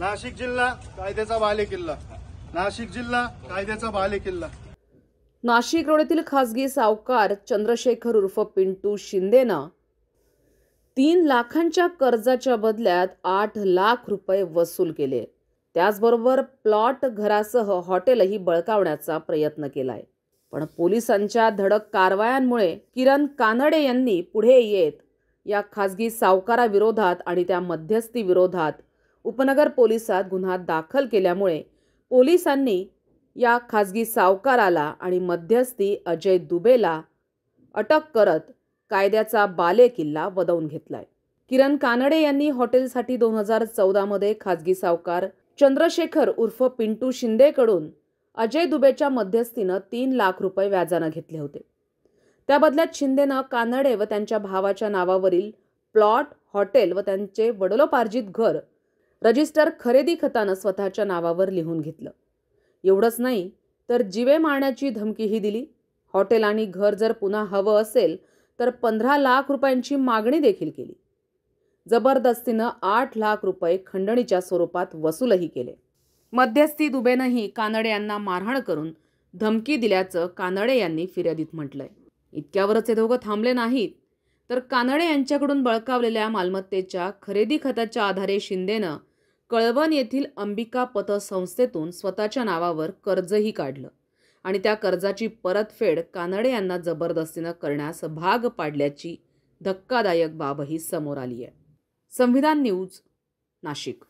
नाशिक जिल्हा कायद्याचा बालेकिल्ला. नाशिक जिल्हा कायद्याचा बालेकिल्ला. नाशिक रोडीतील खासगी सावकार चंद्रशेखर उर्फ पिंटू शिंदेनं 3 लाखांच्या कर्जाच्या बदल्यात 8 लाख रुपये वसूल केले. त्याचबरोबर प्लॉट घरासह हॉटेलही बळकावण्याचा प्रयत्न केलाय. पण पोलिसांच्या धडक कारवायांमुळे किरण कानडे यांनी पुढे येत या खासगी सावकाराविरोधात आणि त्या मध्यस्थी विरोधात उपनगर पोलिसात गुन्हा दाखल केल्यामुळे पोलिसांनी या खासगी सावकाराला आणि मध्यस्थी अजय दुबेला अटक करत कायद्याचा बालेकिल्ला वदवून घेतलाय. किरण कानडे यांनी हॉटेलसाठी 2014 मध्ये खासगी सावकार चंद्रशेखर उर्फ पिंटू शिंदेकडून अजय दुबेच्या मध्यस्थीनं 3 लाख रुपये व्याजानं घेतले होते. त्या बदल्यात शिंदेनं कानडे व त्यांच्या भावाच्या नावावरील प्लॉट, हॉटेल व त्यांचे वडिलोपार्जित घर रजिस्टर खरेदी खतानं स्वतःच्या नावावर लिहून घेतलं. एवढंच नाही तर जीवे मारण्याची धमकीही दिली. हॉटेल आणि घर जर पुन्हा हवं असेल तर 15 लाख रुपयांची मागणी देखील केली. जबरदस्तीनं 8 लाख रुपये खंडणीच्या स्वरूपात वसूलही केले. मध्यस्थी दुबेनंही कानडे यांना मारहाण करून धमकी दिल्याचं कानडे यांनी फिर्यादीत म्हटलंय. इतक्यावरच हे दोघं थांबले नाहीत तर कानडे यांच्याकडून बळकावलेल्या मालमत्तेच्या खरेदी खताच्या आधारे शिंदेनं कळवण येथील अंबिका पतसंस्थेतून स्वतःच्या नावावर कर्जही काढलं आणि त्या कर्जाची परतफेड कानडे यांना जबरदस्तीनं करण्यास भाग पाडल्याची धक्कादायक बाबही समोर आली आहे. संविधान न्यूज, नाशिक.